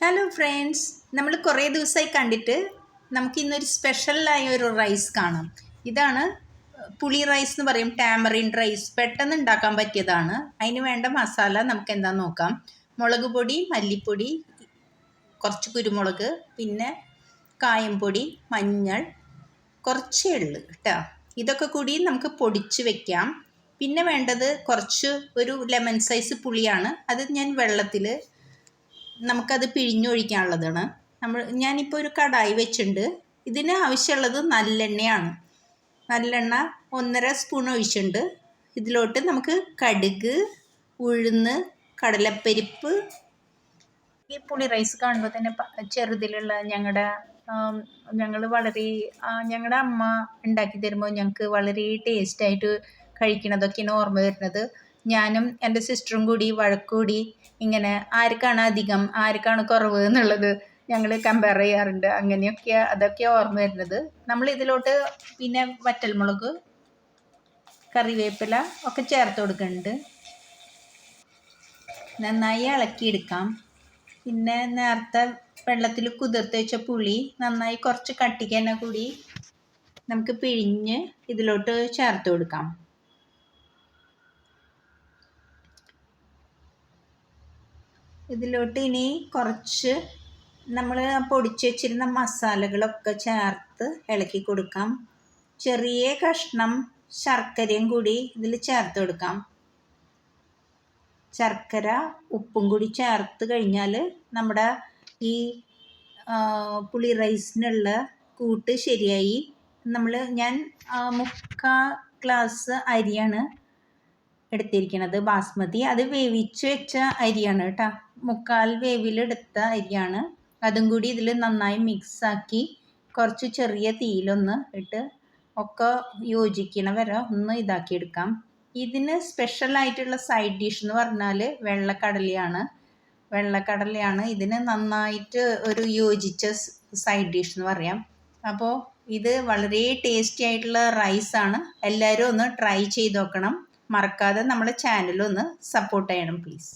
Hello friends, നമ്മൾ കുറേ ദിവസമായി കണ്ടിട്ട് നമുക്ക് ഇന്നൊരു സ്പെഷ്യലായ ഒരു റൈസ് കാണാം. ഇതാണ് പുളി റൈസ് എന്ന് പറയും, ടാമറിൻ റൈസ്. പെട്ടെന്ന് ഉണ്ടാക്കാൻ പറ്റിയതാണ്. അതിന് വേണ്ട മസാല നമുക്ക് എന്താണെന്ന് നോക്കാം. മുളക് പൊടി, മല്ലിപ്പൊടി, കുറച്ച് കുരുമുളക്, പിന്നെ കായംപൊടി, മഞ്ഞൾ, കുറച്ച് എള്ള് കേട്ടോ. ഇതൊക്കെ കൂടി നമുക്ക് പൊടിച്ച് വെക്കാം. പിന്നെ വേണ്ടത് ഒരു ലെമൺ സൈസ് പുളിയാണ്. അത് ഞാൻ വെള്ളത്തിൽ നമുക്കത് പിഴിഞ്ഞൊഴിക്കാനുള്ളതാണ്. ഞാനിപ്പോൾ ഒരു കടായി വെച്ചിട്ടുണ്ട്. ഇതിന് ആവശ്യമുള്ളത് നല്ലെണ്ണയാണ്. നല്ലെണ്ണ 1.5 സ്പൂൺ ഒഴിച്ചിട്ടുണ്ട്. ഇതിലോട്ട് നമുക്ക് കടുക്, ഉഴുന്ന്, കടലപ്പരിപ്പ്. ഈ പുളി റൈസ് കാണുമ്പോൾ തന്നെ ചെറുതിലുള്ള ഞങ്ങൾ വളരെ ഞങ്ങളുടെ അമ്മ ഉണ്ടാക്കി തരുമ്പോൾ ഞങ്ങൾക്ക് വളരെ ടേസ്റ്റായിട്ട് കഴിക്കണതൊക്കെയാണ് ഓർമ്മ വരുന്നത്. ഞാനും എൻ്റെ സിസ്റ്ററും കൂടി വഴക്കൂടി ഇങ്ങനെ ആർക്കാണ് അധികം ആർക്കാണ് കുറവ് എന്നുള്ളത് ഞങ്ങൾ കമ്പയർ ചെയ്യാറുണ്ട്. അതൊക്കെ ഓർമ്മ വരുന്നത്. നമ്മൾ ഇതിലോട്ട് പിന്നെ വറ്റൽമുളക്, കറിവേപ്പില ഒക്കെ ചേർത്ത് കൊടുക്കുന്നുണ്ട്. നന്നായി ഇളക്കിയെടുക്കാം. പിന്നെ നേരത്തെ വെള്ളത്തിൽ കുതിർത്ത് വെച്ച പുളി നന്നായി കുറച്ച് കട്ടിക്ക് തന്നെ കൂടി നമുക്ക് പിഴിഞ്ഞ് ഇതിലോട്ട് ചേർത്ത് കൊടുക്കാം. ഇതിലോട്ട് ഇനി കുറച്ച് നമ്മൾ പൊടിച്ച് വെച്ചിരുന്ന മസാലകളൊക്കെ ചേർത്ത് ഇളക്കി കൊടുക്കാം. ചെറിയ കഷ്ണം ശർക്കരയും കൂടി ഇതിൽ ചേർത്ത് കൊടുക്കാം. ശർക്കര, ഉപ്പും കൂടി ചേർത്ത് കഴിഞ്ഞാൽ നമ്മുടെ ഈ പുളി റൈസിനുള്ള കൂട്ട് ശരിയായി. ഞാൻ 3/4 ഗ്ലാസ് അരിയാണ് എടുത്തിരിക്കുന്നത്, ബാസ്മതി. അത് വേവിച്ച് വെച്ച അരിയാണ് കേട്ടോ. 3/4 വേവിലെടുത്ത അരിയാണ്. അതും കൂടി ഇതിൽ നന്നായി മിക്സാക്കി കുറച്ച് ചെറിയ തീയിലൊന്ന് ഇട്ട് ഒക്കെ യോജിക്കണ വരെ ഒന്ന് ഇതാക്കിയെടുക്കാം. ഇതിന് സ്പെഷ്യലായിട്ടുള്ള സൈഡ് ഡിഷ് എന്ന് പറഞ്ഞാൽ വെള്ളക്കടലയാണ് ഇതിന് നന്നായിട്ട് ഒരു യോജിച്ച സൈഡ് ഡിഷ് എന്ന് പറയാം. അപ്പോൾ ഇത് വളരെ ടേസ്റ്റി ആയിട്ടുള്ള റൈസാണ്. എല്ലാവരും ഒന്ന് ട്രൈ ചെയ്ത് നോക്കണം. മറക്കാതെ നമ്മുടെ ചാനലൊന്ന് സപ്പോർട്ട് ചെയ്യണം പ്ലീസ്.